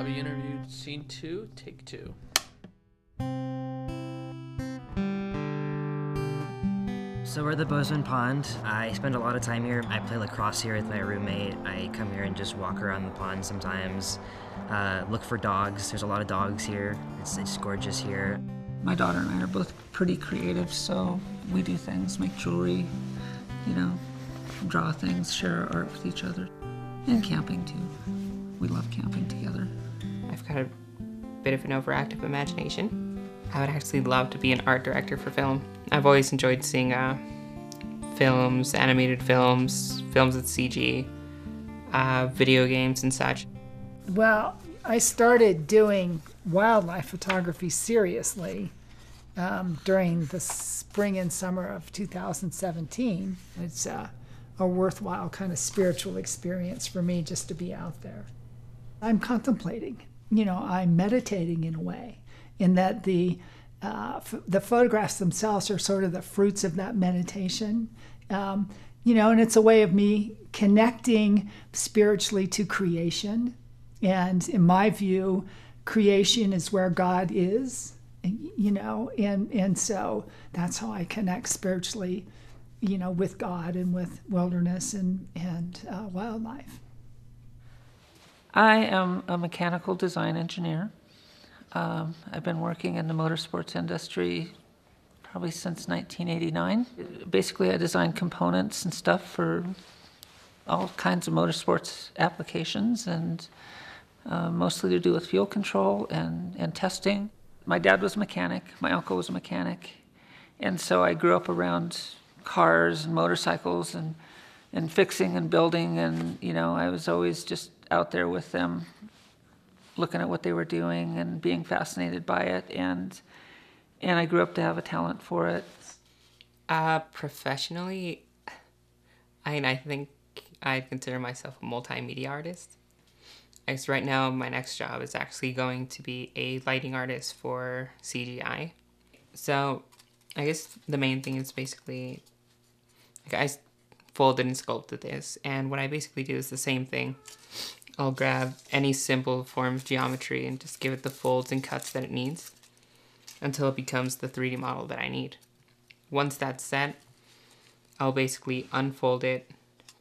Hobby interview, scene 2, take 2. So we're at the Bozeman Pond. I spend a lot of time here. I play lacrosse here with my roommate. I come here and just walk around the pond sometimes, look for dogs. There's a lot of dogs here. It's gorgeous here. My daughter and I are both pretty creative, so we do things, make jewelry, draw things, share our art with each other. And camping too. We love camping together. I've got a bit of an overactive imagination. I would actually love to be an art director for film. I've always enjoyed seeing films, animated films, films with CG, video games and such. Well, I started doing wildlife photography seriously during the spring and summer of 2017. It's a worthwhile kind of spiritual experience for me just to be out there. I'm contemplating, I'm meditating in a way, in that the photographs themselves are sort of the fruits of that meditation, and it's a way of me connecting spiritually to creation. And in my view, creation is where God is, and so that's how I connect spiritually, with God and with wilderness and wildlife. I am a mechanical design engineer. I've been working in the motorsports industry probably since 1989. Basically, I design components and stuff for all kinds of motorsports applications, and mostly to do with fuel control and testing. My dad was a mechanic, my uncle was a mechanic, and so I grew up around cars and motorcycles and fixing and building, and I was always just out there with them, looking at what they were doing and being fascinated by it, and I grew up to have a talent for it. Professionally, I think I consider myself a multimedia artist. Because right now, my next job is actually going to be a lighting artist for CGI. So I guess the main thing is basically, I folded and sculpted this, and what I basically do is the same thing. I'll grab any simple form of geometry and just give it the folds and cuts that it needs until it becomes the 3D model that I need. Once that's set, I'll basically unfold it,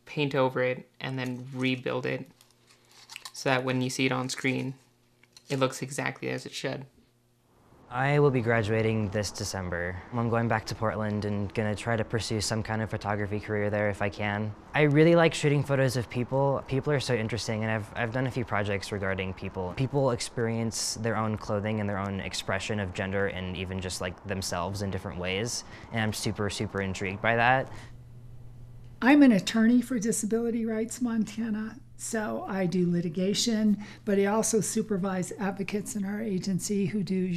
paint over it, and then rebuild it so that when you see it on screen, it looks exactly as it should. I will be graduating this December. I'm going back to Portland and gonna try to pursue some kind of photography career there if I can. I really like shooting photos of people. People are so interesting, and I've done a few projects regarding people. People experience their own clothing and their own expression of gender and even just like themselves in different ways, and I'm super, super intrigued by that. I'm an attorney for Disability Rights Montana, so I do litigation, but I also supervise advocates in our agency who do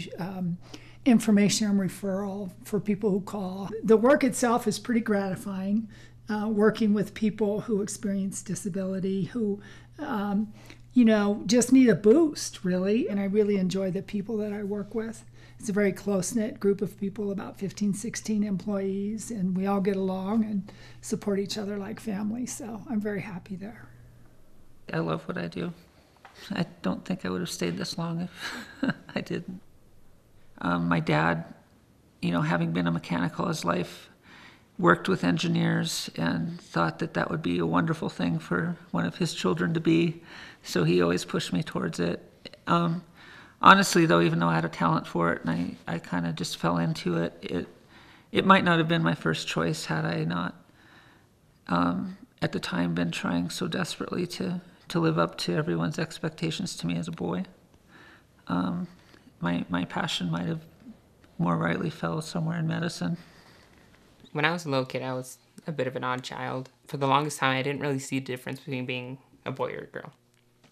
information and referral for people who call. The work itself is pretty gratifying, working with people who experience disability, who just need a boost, really, and I really enjoy the people that I work with. It's a very close-knit group of people, about 15, 16 employees, and we all get along and support each other like family, so I'm very happy there. I love what I do. I don't think I would have stayed this long if I didn't. My dad, having been a mechanic all his life, worked with engineers and thought that that would be a wonderful thing for one of his children to be, so he always pushed me towards it. Honestly, though, even though I had a talent for it and I kind of just fell into it, it might not have been my first choice had I not, at the time, been trying so desperately to live up to everyone's expectations to me as a boy. My passion might have more rightly fell somewhere in medicine. When I was a little kid, I was a bit of an odd child. For the longest time, I didn't really see the difference between being a boy or a girl.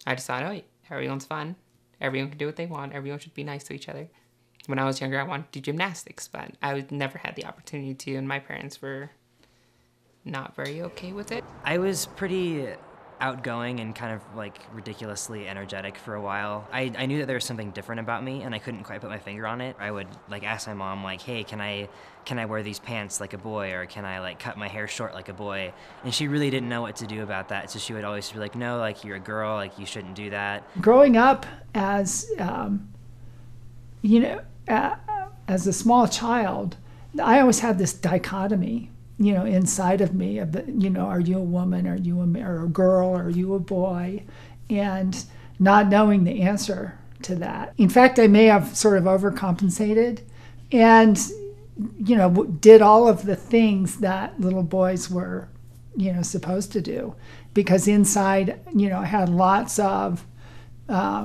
I just thought, oh, everyone's fun. Everyone can do what they want. Everyone should be nice to each other. When I was younger, I wanted to do gymnastics, but I never had the opportunity to, and my parents were not very okay with it. I was pretty outgoing and kind of like ridiculously energetic for a while. I knew that there was something different about me, and I couldn't quite put my finger on it. I would like ask my mom like, hey, can I wear these pants like a boy, or can I like cut my hair short like a boy? And she really didn't know what to do about that, so she would always be like, no, like you're a girl, like you shouldn't do that. Growing up as you know, as a small child, I always had this dichotomy, inside of me of the, are you a woman? Are you a girl? Are you a boy? And not knowing the answer to that. In fact, I may have sort of overcompensated and, did all of the things that little boys were, supposed to do. Because inside, I had lots of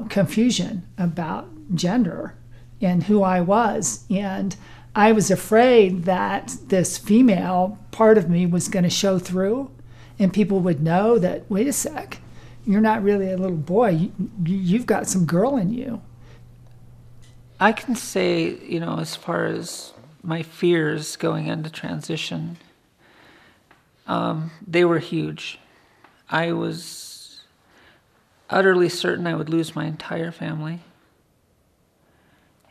confusion about gender and who I was. And I was afraid that this female part of me was going to show through and people would know that, wait a sec, you're not really a little boy. You've got some girl in you. I can say, as far as my fears going into transition, they were huge. I was utterly certain I would lose my entire family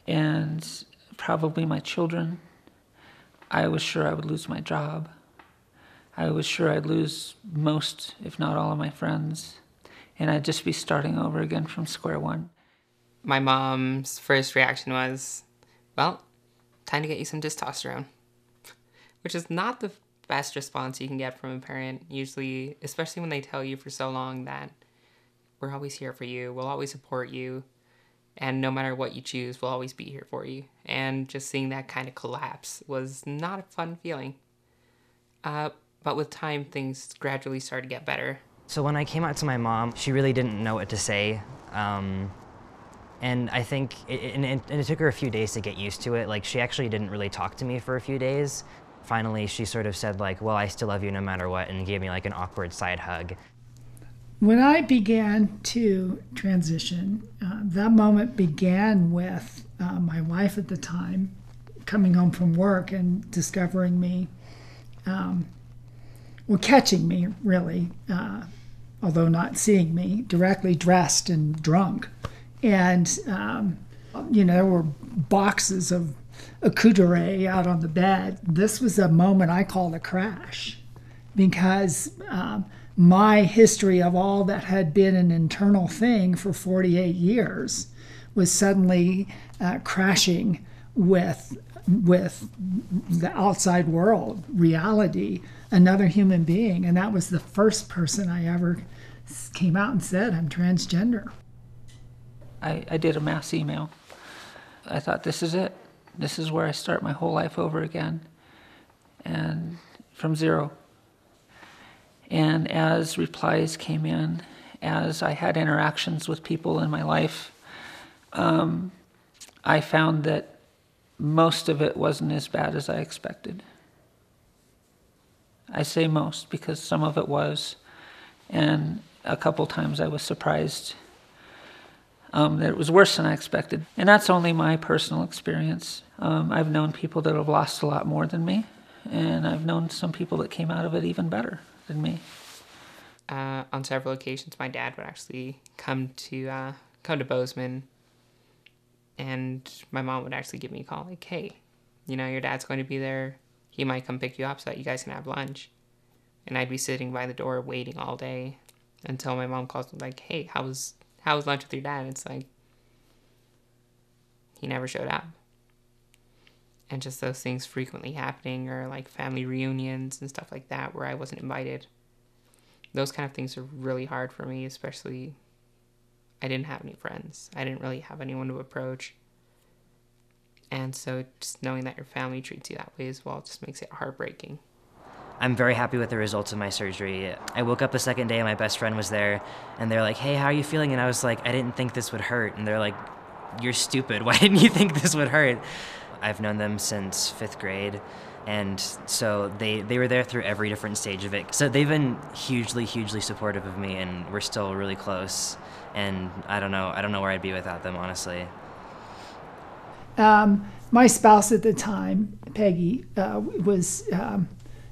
and probably my children. I was sure I would lose my job. I was sure I'd lose most, if not all, of my friends. And I'd just be starting over again from square one. My mom's first reaction was, well, time to get you some testosterone. Which is not the best response you can get from a parent, usually, especially when they tell you for so long that we're always here for you, we'll always support you, and no matter what you choose, we'll always be here for you. And just seeing that kind of collapse was not a fun feeling. But with time, things gradually started to get better. So when I came out to my mom, she really didn't know what to say. And I think it took her a few days to get used to it. Like, she actually didn't really talk to me for a few days. Finally, she sort of said, like, well, I still love you no matter what, and gave me like an awkward side hug. When I began to transition, that moment began with my wife at the time coming home from work and discovering me, catching me, really, although not seeing me, directly dressed and drunk. And, there were boxes of accoutrement out on the bed. This was a moment I called a crash because my history of all that had been an internal thing for 48 years was suddenly crashing with the outside world, reality, another human being. And that was the first person I ever came out and said, I'm transgender. I did a mass email. I thought, this is it. This is where I start my whole life over again, and from zero. And as replies came in, as I had interactions with people in my life, I found that most of it wasn't as bad as I expected. I say most because some of it was, and a couple times I was surprised that it was worse than I expected. And that's only my personal experience. I've known people that have lost a lot more than me, and I've known some people that came out of it even better than me. On several occasions, my dad would actually come to Bozeman, and my mom would actually give me a call, like, hey, your dad's going to be there. He might come pick you up so that you guys can have lunch. And I'd be sitting by the door waiting all day until my mom calls me, like, hey, how was lunch with your dad? And it's like, he never showed up. And just those things frequently happening, or like family reunions and stuff like that where I wasn't invited. Those kind of things are really hard for me, especially I didn't have any friends. I didn't really have anyone to approach. And so just knowing that your family treats you that way as well just makes it heartbreaking. I'm very happy with the results of my surgery. I woke up the second day and my best friend was there, and they're like, hey, how are you feeling? And I was like, I didn't think this would hurt. And they're like, you're stupid. Why didn't you think this would hurt? I've known them since 5th grade, and so they were there through every different stage of it. So they've been hugely, hugely supportive of me, and we're still really close. And I don't know where I'd be without them, honestly. My spouse at the time, Peggy, was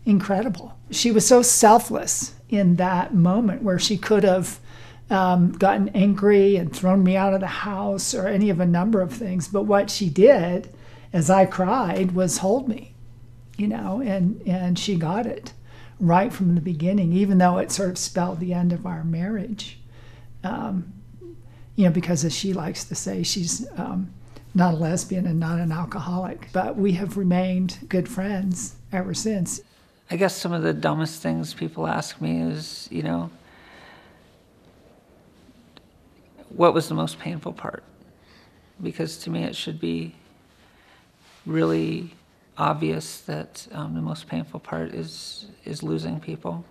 incredible. She was so selfless in that moment where she could have gotten angry and thrown me out of the house or any of a number of things. But what she did, as I cried, was hold me, and she got it right from the beginning, even though it sort of spelled the end of our marriage. because as she likes to say, she's not a lesbian and not an alcoholic. But we have remained good friends ever since. I guess some of the dumbest things people ask me is, what was the most painful part? Because to me it should be really obvious that the most painful part is losing people.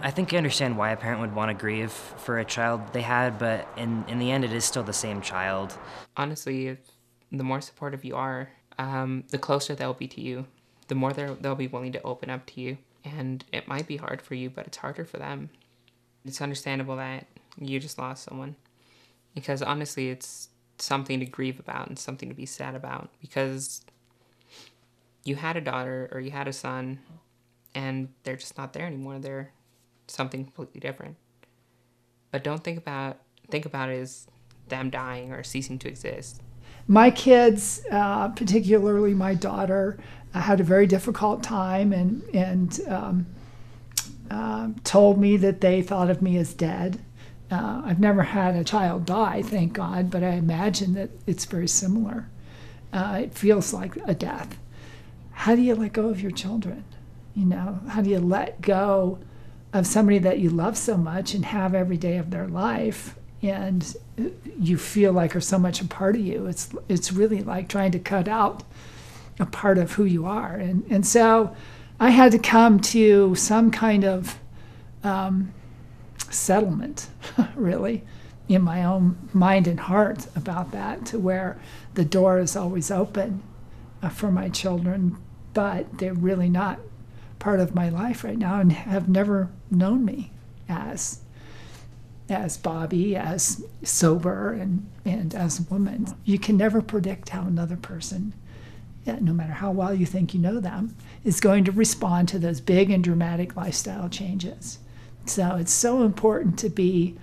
I think I understand why a parent would want to grieve for a child they had, but in the end it is still the same child. Honestly, if the more supportive you are, the closer they'll be to you, the more they'll be willing to open up to you. And it might be hard for you, but it's harder for them. It's understandable that you just lost someone, because honestly, it's something to grieve about and something to be sad about, because you had a daughter or you had a son and they're just not there anymore. They're something completely different. But don't think about it as them dying or ceasing to exist. My kids, particularly my daughter, had a very difficult time and told me that they thought of me as dead. I've never had a child die, thank God, but I imagine that it's very similar. It feels like a death. How do you let go of your children? How do you let go of somebody that you love so much and have every day of their life, and you feel like are so much a part of you? It's really like trying to cut out a part of who you are. And so I had to come to some kind of settlement, really, in my own mind and heart about that, to where the door is always open for my children, but they're really not part of my life right now and have never known me as Bobby, as sober, and as a woman. You can never predict how another person, no matter how well you think you know them, is going to respond to those big and dramatic lifestyle changes. So it's so important to be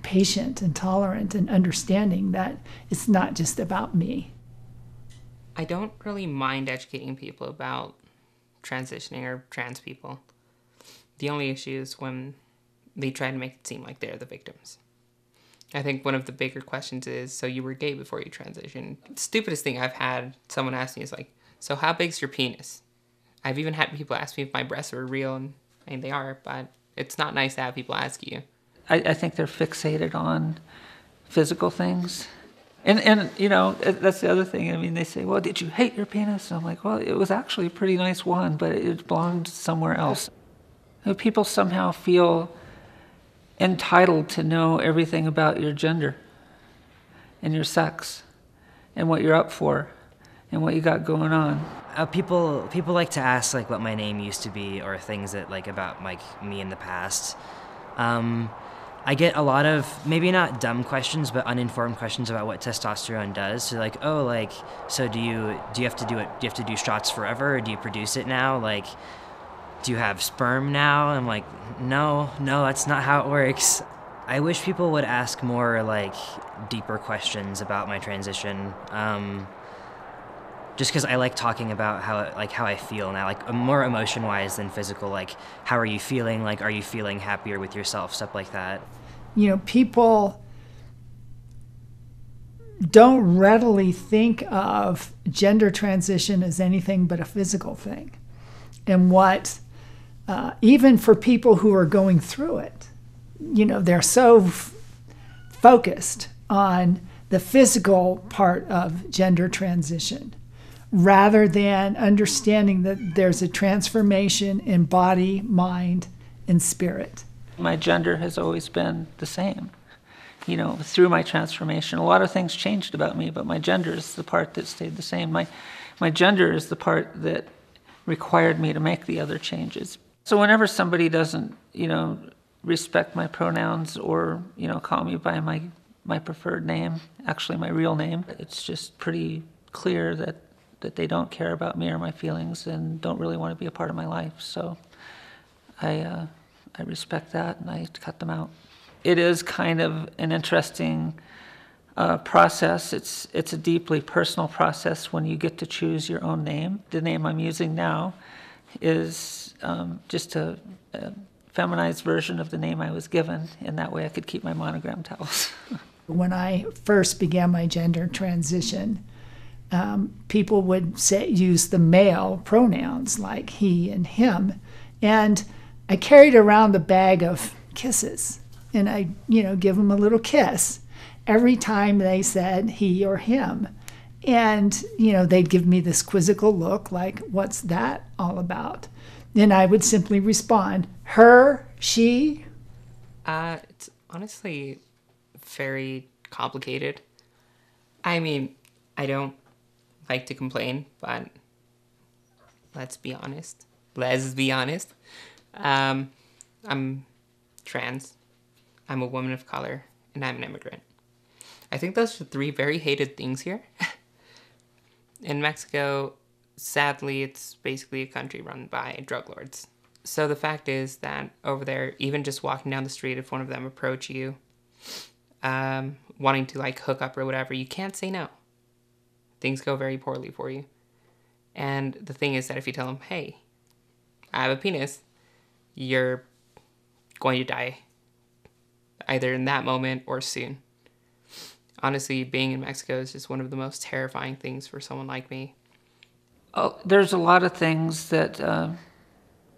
patient and tolerant and understanding that it's not just about me. I don't really mind educating people about transitioning or trans people. The only issue is when they try to make it seem like they're the victims. I think one of the bigger questions is, so you were gay before you transitioned. The stupidest thing I've had someone ask me is like, so how big's your penis? I've even had people ask me if my breasts were real, and they are, but it's not nice to have people ask you. I think they're fixated on physical things. And that's the other thing. I mean, they say, well, did you hate your penis? And I'm like, well, it was actually a pretty nice one, but it belonged somewhere else. People somehow feel entitled to know everything about your gender and your sex and what you're up for and what you got going on. People like to ask like what my name used to be or things that like about like me in the past. I get a lot of maybe not dumb questions, but uninformed questions about what testosterone does. So like, oh, like, so do you have to do it? Do you have to do shots forever, or do you produce it now? Like, do you have sperm now? I'm like, no, that's not how it works. I wish people would ask more like deeper questions about my transition. Just because I like talking about how I feel now, like more emotion-wise than physical. Like, how are you feeling? Like, are you feeling happier with yourself? Stuff like that. People don't readily think of gender transition as anything but a physical thing. And even for people who are going through it, they're so focused on the physical part of gender transition, rather than understanding that there's a transformation in body, mind, and spirit. My gender has always been the same. Through my transformation, a lot of things changed about me, but my gender is the part that stayed the same. My gender is the part that required me to make the other changes. So whenever somebody doesn't, respect my pronouns or, call me by my preferred name, actually my real name, it's just pretty clear that they don't care about me or my feelings and don't really want to be a part of my life. So I respect that, and I cut them out. It is kind of an interesting process. It's a deeply personal process when you get to choose your own name. The name I'm using now is just a feminized version of the name I was given, and that way I could keep my monogram towels. When I first began my gender transition, people would use the male pronouns like he and him. And I carried around the bag of kisses, and I, give them a little kiss every time they said he or him. And, they'd give me this quizzical look like, what's that all about? Then I would simply respond, her, she. It's honestly very complicated. I mean, I don't like to complain, but let's be honest. I'm trans, I'm a woman of color, and I'm an immigrant. I think those are three very hated things here. In Mexico, sadly, it's basically a country run by drug lords. So the fact is that over there, even just walking down the street, if one of them approach you, wanting to like hook up or whatever, you can't say no. Things go very poorly for you. And the thing is that if you tell them, hey, I have a penis, you're going to die. Either in that moment or soon. Honestly, being in Mexico is just one of the most terrifying things for someone like me. Oh, there's a lot of things that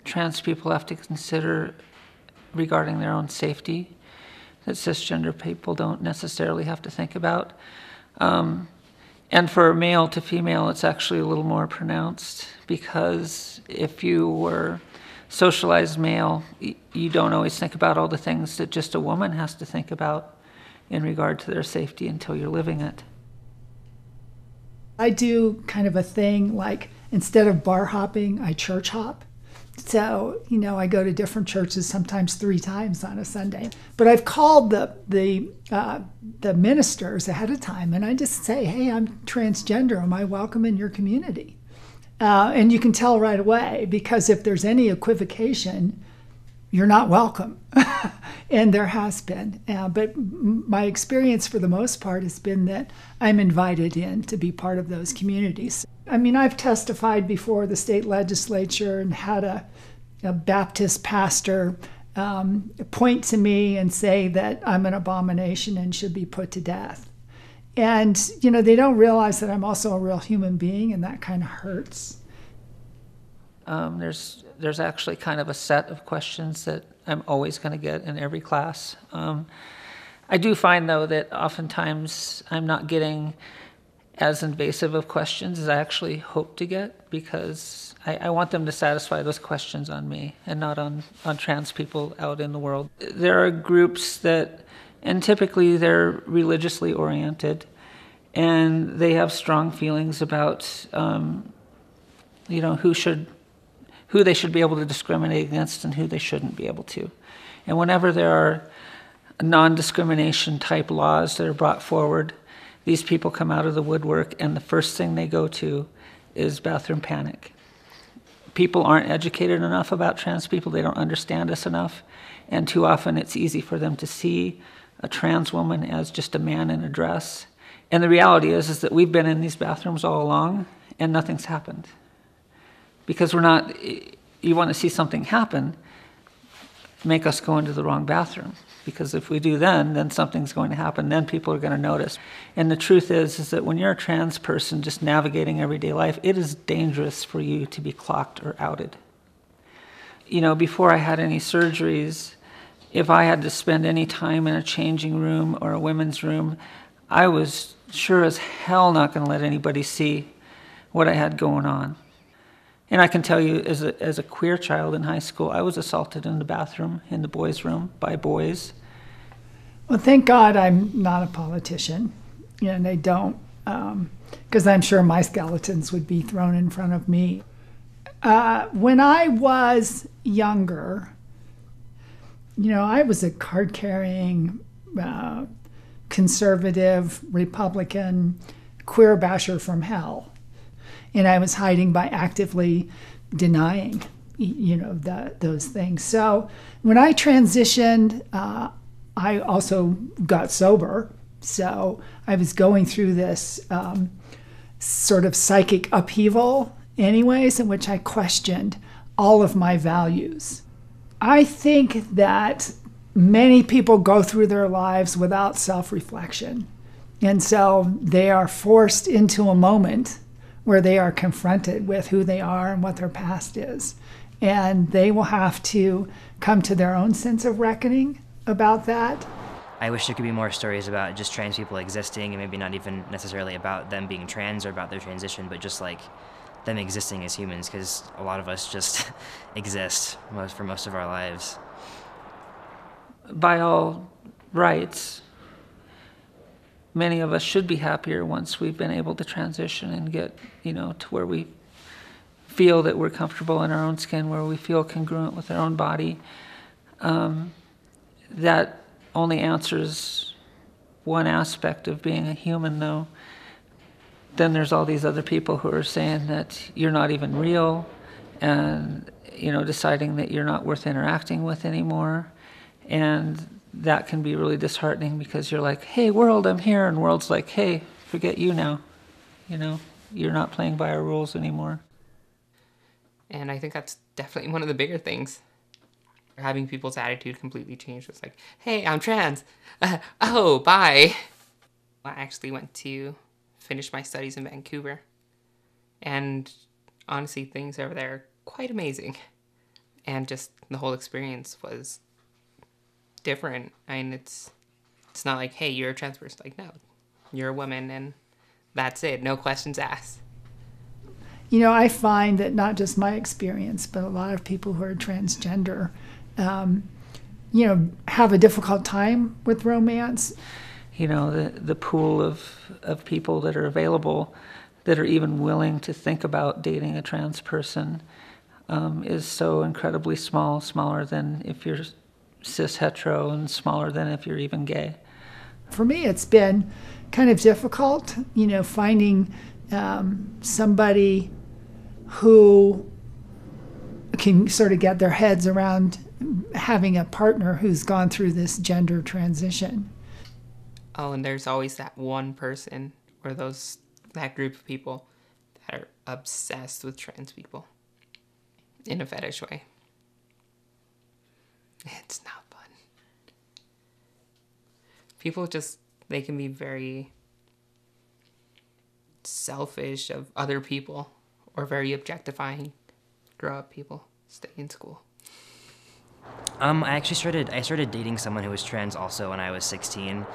trans people have to consider regarding their own safety that cisgender people don't necessarily have to think about. And for male to female, it's actually a little more pronounced, because if you were socialized male, you don't always think about all the things that just a woman has to think about in regard to their safety until you're living it. I do kind of a thing like, instead of bar hopping, I church hop. So, I go to different churches, sometimes 3 times on a Sunday. But I've called the ministers ahead of time, and I just say, hey, I'm transgender. Am I welcome in your community? And you can tell right away, because if there's any equivocation, you're not welcome. And there has been. But my experience for the most part has been that I'm invited in to be part of those communities. I mean, I've testified before the state legislature and had a Baptist pastor point to me and say that I'm an abomination and should be put to death. And, they don't realize that I'm also a real human being, and that kind of hurts. There's actually kind of a set of questions that I'm always going to get in every class. I do find, though, that oftentimes I'm not getting as invasive of questions as I actually hope to get, because I want them to satisfy those questions on me and not on trans people out in the world. There are groups that, and typically they're religiously oriented, and they have strong feelings about who they should be able to discriminate against and who they shouldn't be able to. And whenever there are non-discrimination type laws that are brought forward, these people come out of the woodwork, and the first thing they go to is bathroom panic. People aren't educated enough about trans people. They don't understand us enough. And too often it's easy for them to see a trans woman as just a man in a dress. And the reality is that we've been in these bathrooms all along and nothing's happened. Because you want to see something happen, make us go into the wrong bathroom. Because if we do then something's going to happen, then people are going to notice. And the truth is that when you're a trans person just navigating everyday life, it is dangerous for you to be clocked or outed. Before I had any surgeries, if I had to spend any time in a changing room or a women's room, I was sure as hell not going to let anybody see what I had going on. And I can tell you, as a queer child in high school, I was assaulted in the bathroom, in the boys' room, by boys. Well, thank God I'm not a politician, and I don't, because I'm sure my skeletons would be thrown in front of me. When I was younger, I was a card-carrying, conservative, Republican, queer basher from hell. And I was hiding by actively denying, those things. So when I transitioned, I also got sober. So I was going through this sort of psychic upheaval anyways, in which I questioned all of my values. I think that many people go through their lives without self-reflection. And so they are forced into a moment where they are confronted with who they are and what their past is. And they will have to come to their own sense of reckoning about that. I wish there could be more stories about just trans people existing, and maybe not even necessarily about them being trans or about their transition, but just like them existing as humans, because a lot of us just exist for most of our lives. By all rights, many of us should be happier once we've been able to transition and get, to where we feel that we're comfortable in our own skin, where we feel congruent with our own body. That only answers one aspect of being a human, though. Then there's all these other people who are saying that you're not even real, and deciding that you're not worth interacting with anymore. And that can be really disheartening, because you're like, hey, world, I'm here. And world's like, hey, forget you now. You're not playing by our rules anymore. And I think that's definitely one of the bigger things. Having people's attitude completely change. It's like, hey, I'm trans. Oh, bye. I actually went to finish my studies in Vancouver. And honestly, things over there are quite amazing. And just the whole experience was different. I mean, it's not like, hey, you're a trans person. Like, no, you're a woman, and that's it. No questions asked. I find that not just my experience, but a lot of people who are transgender, have a difficult time with romance. The pool of people that are available, that are even willing to think about dating a trans person, is so incredibly small, smaller than if you're cis hetero, and smaller than if you're even gay. For me, it's been kind of difficult, finding somebody who can sort of get their heads around having a partner who's gone through this gender transition. Oh, and there's always that one person, or that group of people that are obsessed with trans people in a fetish way. It's not fun. People they can be very selfish of other people, or very objectifying. Grow up, people. Stay in school. I started dating someone who was trans also when I was 16.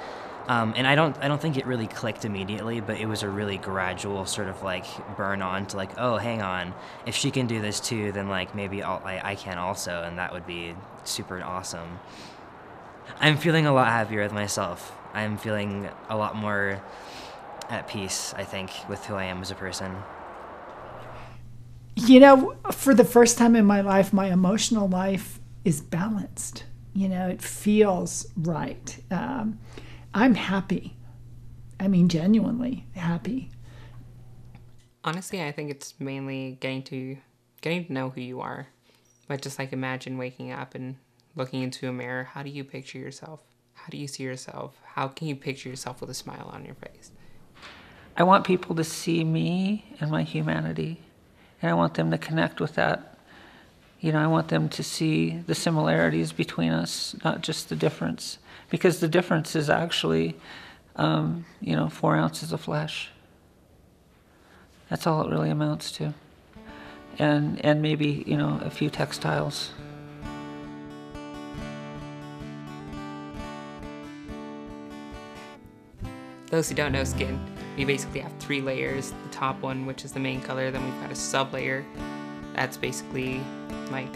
And I don't think it really clicked immediately, but it was a really gradual sort of like burn on to like, oh, hang on, if she can do this too, then like maybe I can also, and that would be super awesome. I'm feeling a lot happier with myself. I'm feeling a lot more at peace, I think, with who I am as a person. For the first time in my life, my emotional life is balanced. It feels right. I'm happy. I mean, genuinely happy. Honestly, I think it's mainly getting to know who you are. But just like, imagine waking up and looking into a mirror. How do you picture yourself? How do you see yourself? How can you picture yourself with a smile on your face? I want people to see me and my humanity, and I want them to connect with that. I want them to see the similarities between us, not just the difference. Because the difference is actually, 4 ounces of flesh. That's all it really amounts to. And maybe, a few textiles. Those who don't know skin, we basically have 3 layers. The top one, which is the main color, then we've got a sub-layer. That's basically like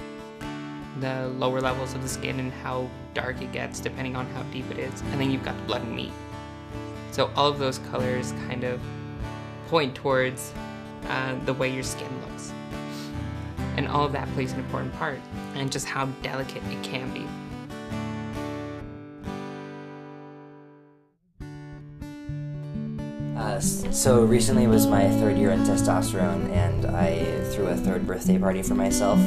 the lower levels of the skin and how dark it gets depending on how deep it is. And then you've got the blood and meat. So all of those colors kind of point towards the way your skin looks. And all of that plays an important part, and just how delicate it can be. So recently was my 3rd year in testosterone, and I threw a 3rd birthday party for myself.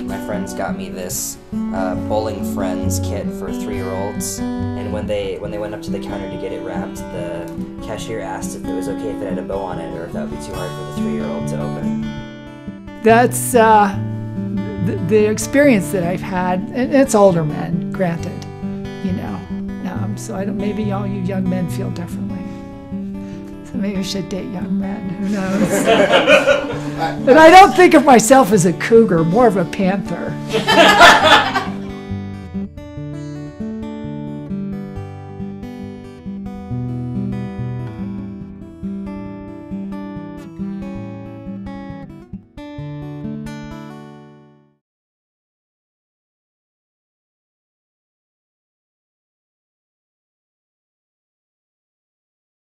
My friends got me this Bowling Friends kit for 3-year-olds, and when they went up to the counter to get it wrapped, the cashier asked if it was okay if it had a bow on it, or if that would be too hard for the 3-year-old to open. That's the experience that I've had, and it's older men, granted, you know. So I don't. Maybe all you young men feel differently. So maybe I should date young men. Who knows? But I don't think of myself as a cougar, more of a panther.